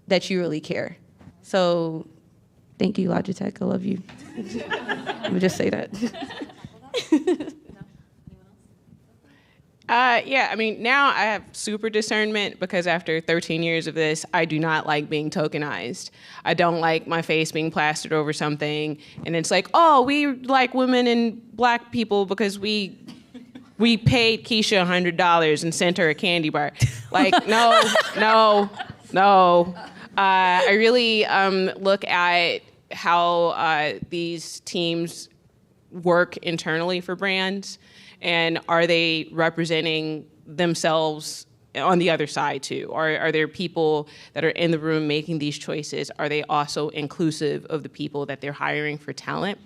that you really care. So thank you, Logitech. I love you. Let me just say that. Yeah, I mean, now I have super discernment because after 13 years of this, I do not like being tokenized. I don't like my face being plastered over something. And it's like, oh, we like women and black people because we paid Keisha $100 and sent her a candy bar. Like, no. I really look at how these teams work internally for brands, and are they representing themselves on the other side too? Are there people that are in the room making these choices? Are they also inclusive of the people that they're hiring for talent?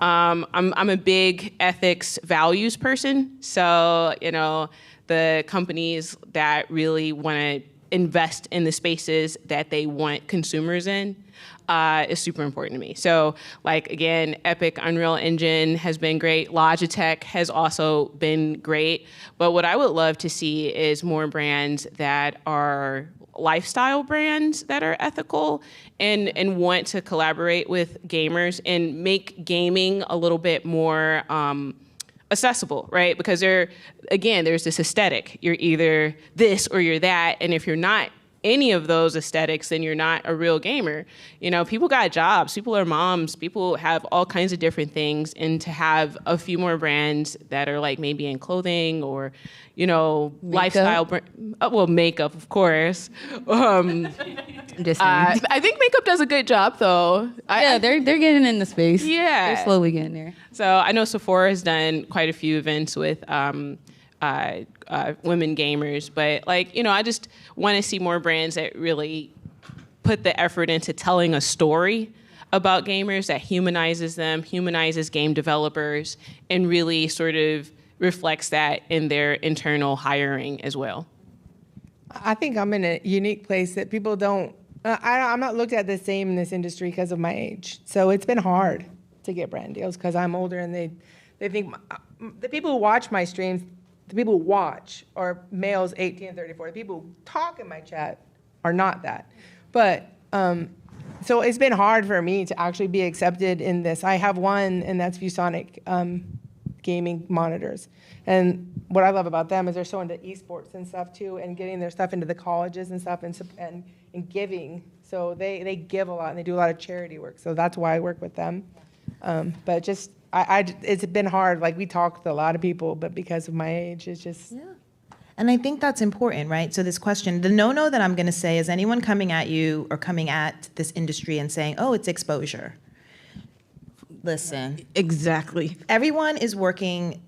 I'm a big ethics values person, so the companies that really want to invest in the spaces that they want consumers in is super important to me. So, like, again, Epic Unreal Engine has been great. Logitech has also been great. But what I would love to see is more brands that are lifestyle brands that are ethical and want to collaborate with gamers and make gaming a little bit more accessible, right? Because there's this aesthetic. You're either this or you're that, and if you're not any of those aesthetics, then you're not a real gamer. People got jobs, people are moms, people have all kinds of different things, and to have a few more brands that are like maybe in clothing or, lifestyle, makeup, of course. Just I think makeup does a good job, though. They're getting in the space. Yeah. They're slowly getting there. So I know Sephora has done quite a few events with women gamers, but I just want to see more brands that really put the effort into telling a story about gamers that humanizes them, humanizes game developers, and really sort of reflects that in their internal hiring as well. I think I'm in a unique place that people don't, I'm not looked at the same in this industry because of my age. So it's been hard to get brand deals because I'm older, and they think, the people who watch my streams, the people who watch are males 18 and 34. The people who talk in my chat are not that. But, so it's been hard for me to actually be accepted in this. I have one, and that's ViewSonic gaming monitors. And what I love about them is they're so into esports and stuff too, and getting their stuff into the colleges and stuff, and giving. So they give a lot, and they do a lot of charity work. So that's why I work with them. But just, it's been hard. Like, we talk to a lot of people, but because of my age, it's just. Yeah. And I think that's important, right? So this question, the no-no that I'm going to say is anyone coming at you or coming at this industry and saying, oh, it's exposure. Listen. Exactly. Everyone is working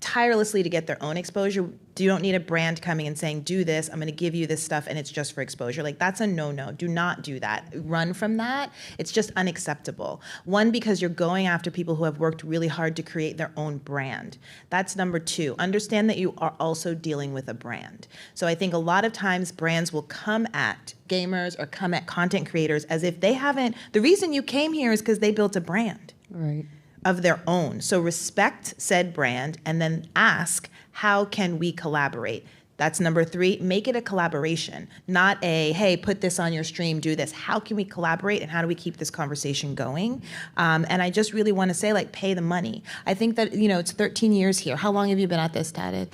tirelessly to get their own exposure. You don't need a brand coming and saying, do this, I'm going to give you this stuff, and it's just for exposure. Like, that's a no-no. Do not do that. Run from that. It's just unacceptable. One, because you're going after people who have worked really hard to create their own brand. That's number two. Understand that you are also dealing with a brand. So I think a lot of times brands will come at gamers or come at content creators as if they haven't, the reason you came here is because they built a brand. Right. Of their own. So respect said brand and then ask, how can we collaborate? That's number three. Make it a collaboration, not a, hey, put this on your stream, do this. How can we collaborate, and how do we keep this conversation going? And I just really want to say, pay the money. I think that, it's 13 years here. How long have you been at this, Tadid?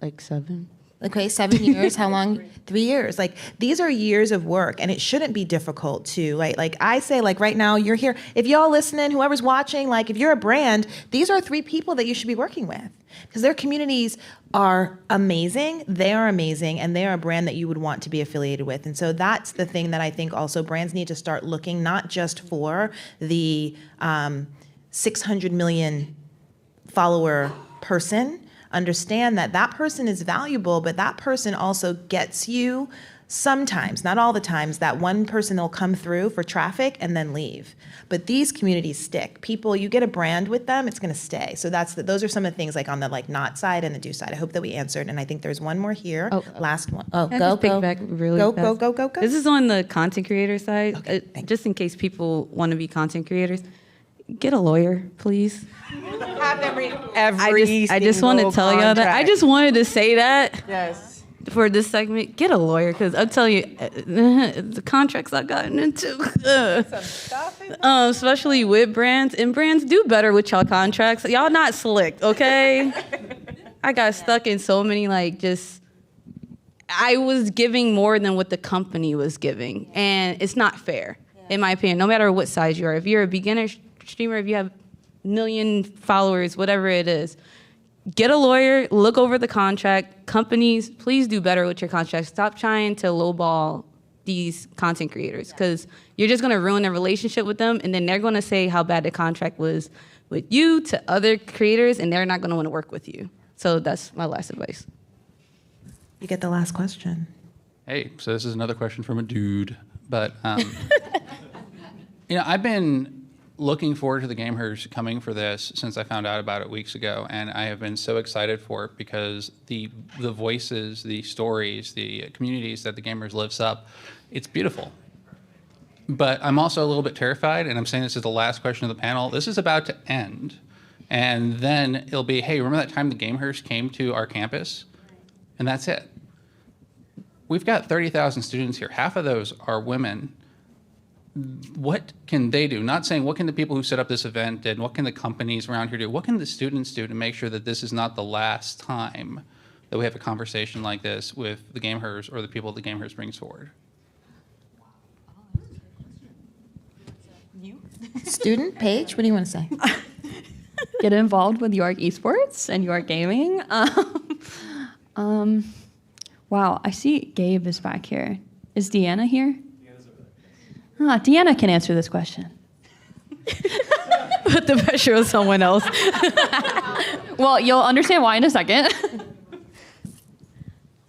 Like 7. Okay, 7 years. How long? 3 years. These are years of work, and it shouldn't be difficult to, like I say, right now, you're here. If y'all listening, whoever's watching, if you're a brand, these are 3 people that you should be working with, because their communities are amazing. They are amazing, and they are a brand that you would want to be affiliated with. And so that's the thing that I think also brands need to start looking, not just for the 600 million follower person, understand that that person is valuable, but that person also gets you sometimes, not all the times, that one person will come through for traffic and then leave. But these communities stick. People, you get a brand with them, it's going to stay. So those are some of the things like on the like not side and the do side. I hope that we answered. And I think there's one more here. Last one. Oh, Can I go, just pick go. back really go, fast? go. This is on the content creator side. Okay, Just in case people want to be content creators, get a lawyer, please. Have them read every I just want to tell y'all that. I just wanted to say that. Yes. For this segment, get a lawyer, because I'll tell you, the contracts I've gotten into, especially with brands, and brands do better with y'all contracts. Y'all not slick, okay? I got stuck in so many, I was giving more than what the company was giving, and it's not fair, in my opinion, no matter what size you are. If you're a beginner streamer, if you have 1 million followers, whatever it is, get a lawyer, look over the contract. Companies, please do better with your contracts. Stop trying to lowball these content creators, because you're just going to ruin their relationship with them, and then they're going to say how bad the contract was with you to other creators, and they're not going to want to work with you. So that's my last advice. You get the last question. Hey, so this is another question from a dude, but I've been looking forward to the gameHERs coming for this since I found out about it weeks ago, and I have been so excited for it because the voices, the stories, the communities that the gameHERs lifts up, it's beautiful. But I'm also a little bit terrified, and I'm saying this is the last question of the panel. This is about to end, and then it'll be, hey, remember that time the gameHERs came to our campus? And that's it. We've got 30,000 students here. Half of those are women. What can they do? Not saying what can the people who set up this event do, what can the companies around here do, what can the students do to make sure that this is not the last time that we have a conversation like this with the gameHERs or the people the gameHERs brings forward? Student, Paige, what do you want to say? Get involved with York Esports and York Gaming. Wow, I see Gabe is back here. Is Deanna here? Deanna can answer this question. Put the pressure on someone else. Well, you'll understand why in a second.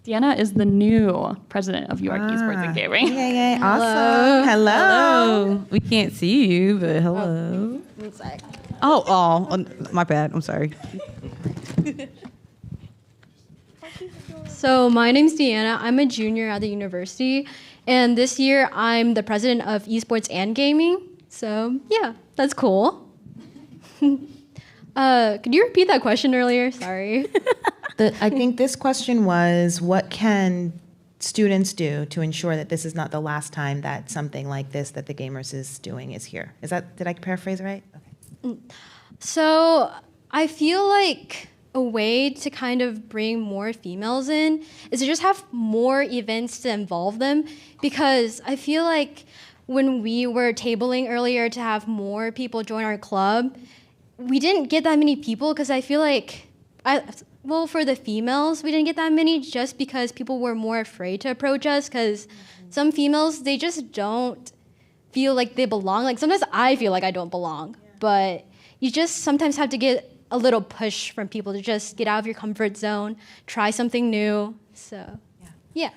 Deanna is the new president of York Esports and Gaming. Yeah, awesome. Hello. We can't see you, but hello. One sec. Oh, my bad. I'm sorry. So my name's Deanna. I'm a junior at the university, and this year I'm the president of esports and gaming. So yeah, that's cool. Could you repeat that question earlier? Sorry. I think this question was, what can students do to ensure that this is not the last time that something like this that the gameHERs is doing is here? Did I paraphrase right? Okay. So I feel like a way to kind of bring more females in is to just have more events to involve them, because I feel like when we were tabling earlier to have more people join our club, we didn't get that many people because I feel like, for the females, we didn't get that many just because people were more afraid to approach us, because some females, they just don't feel like they belong. Like sometimes I feel like I don't belong, but you just sometimes have to get a little push from people to just get out of your comfort zone, try something new. So, yeah.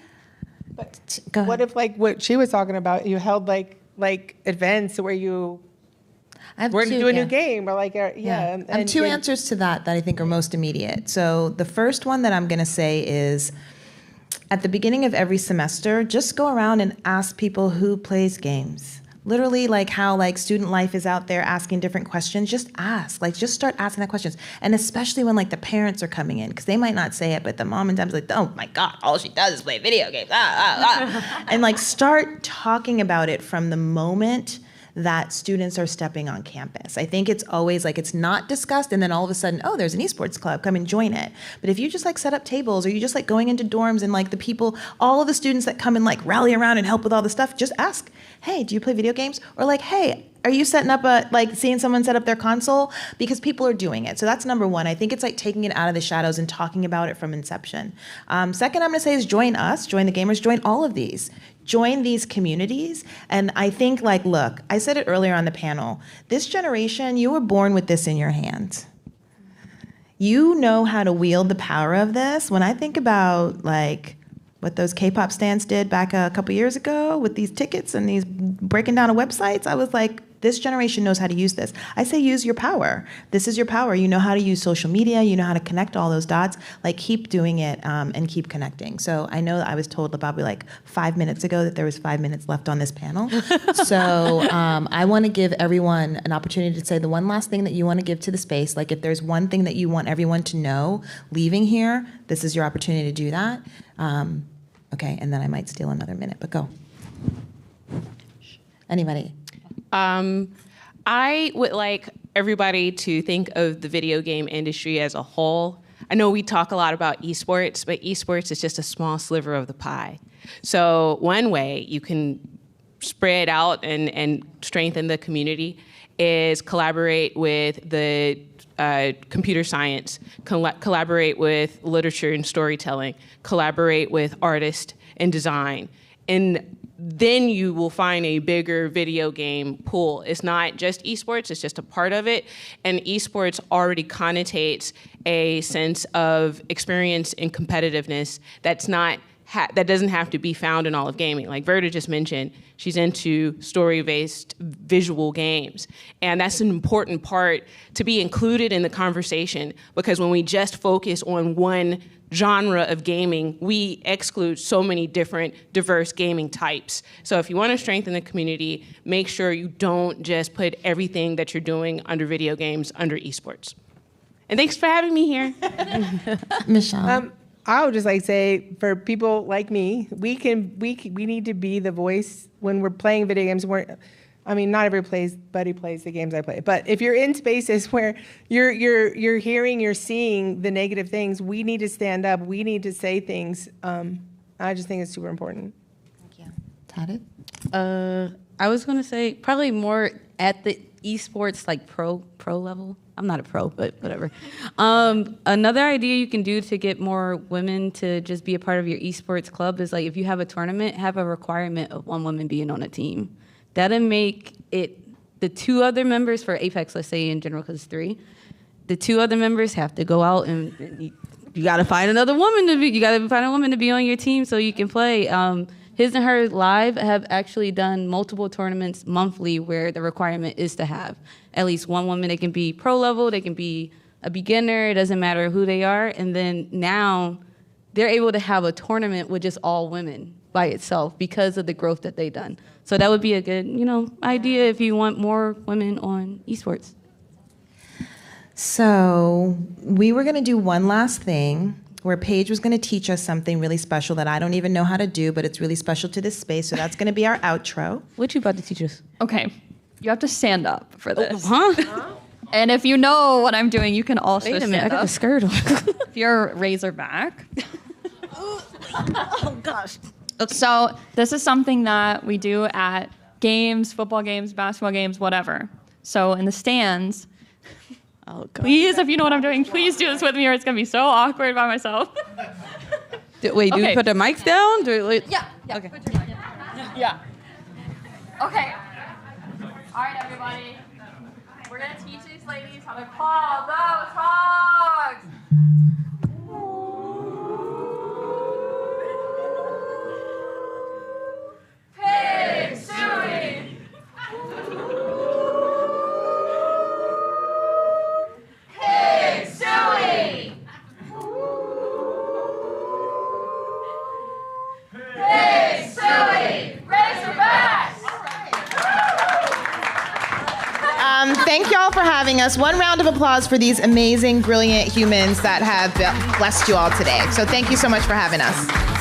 But what if, like what she was talking about, you held like events where we're going to do a new game or like, I have two answers to that I think are most immediate. So the first one that I'm going to say is, at the beginning of every semester, just go around and ask people who plays games. Literally, like how like student life is out there asking different questions. Just ask, just start asking that questions. And especially when like the parents are coming in, because they might not say it, but the mom and dad's like, oh my God, all she does is play video games. And like start talking about it from the moment that students are stepping on campus. I think it's always like it's not discussed and then all of a sudden, oh, there's an esports club, come and join it. But if you just like set up tables, or you just like going into dorms and like the people, all of the students that come and like rally around and help with all the stuff, just ask, hey, do you play video games? Or like, hey, are you setting up seeing someone set up their console? Because people are doing it. So that's number one. I think it's like taking it out of the shadows and talking about it from inception. Second, I'm gonna say is join us, join the gameHERs, join all of these. Join these communities. And I think look, I said it earlier on the panel, this generation, you were born with this in your hands. you know how to wield the power of this. When I think about like what those K-pop stands did back a couple years ago with these tickets and these breaking down of websites, I was like, this generation knows how to use this. I say use your power. This is your power. You know how to use social media. You know how to connect all those dots. Like, keep doing it and keep connecting. So I know that I was told probably like 5 minutes ago that there was 5 minutes left on this panel. So I want to give everyone an opportunity to say the one last thing that you want to give to the space. Like, if there's one thing that you want everyone to know leaving here, this is your opportunity to do that. Okay, and then I might steal another minute, but go. Anybody? I would like everybody to think of the video game industry as a whole. I know we talk a lot about esports, but esports is just a small sliver of the pie. So one way you can spread out and strengthen the community is collaborate with the computer science, collaborate with literature and storytelling, collaborate with artists and design. And then you will find a bigger video game pool. It's not just esports, it's just a part of it. And esports already connotates a sense of experience and competitiveness that's not that doesn't have to be found in all of gaming. Like Verda just mentioned, she's into story-based visual games. And that's an important part to be included in the conversation, because when we just focus on one genre of gaming, we exclude so many different diverse gaming types. So if you want to strengthen the community, make sure you don't just put everything that you're doing under video games under esports. And thanks for having me here. Michelle. I would just like to say, for people like me, we need to be the voice when we're playing video games. Not everybody plays the games I play. But if you're in spaces where you're hearing, you're seeing the negative things, we need to stand up. We need to say things. I just think it's super important. Thank you. Tadit? I was going to say probably more at the esports, like pro level. I'm not a pro, but whatever. Another idea you can do to get more women to just be a part of your esports club is, like, if you have a tournament, have a requirement of one woman being on a team. That'll make it the two other members for Apex, let's say in general, because it's 3. The 2 other members have to go out and you got to find another woman to be on your team so you can play. His and Her Live have actually done multiple tournaments monthly where the requirement is to have at least one woman. They can be pro level, they can be a beginner, it doesn't matter who they are. And then now they're able to have a tournament with just all women by itself because of the growth that they've done. So that would be a good, idea if you want more women on esports. So we were going to do one last thing where Paige was going to teach us something really special that I don't even know how to do, but it's really special to this space. So that's going to be our outro. What you about to teach us? Okay, you have to stand up for this. Huh? And if you know what I'm doing, you can also Wait a stand minute, I got up. a skirt on. If you're Razorback. Oh, gosh. Okay. So this is something that we do at games, football games, basketball games, whatever. So in the stands, please, if you know what I'm doing, please do this with me or it's going to be so awkward by myself. Do we put the mics down? Yeah. Okay. Yeah. Okay. All right, everybody. We're going to teach these ladies how to call those hogs. Pig suey. Pig suey. Pig suey. Razorbacks. Thank y'all for having us. One round of applause for these amazing, brilliant humans that have blessed you all today. So thank you so much for having us.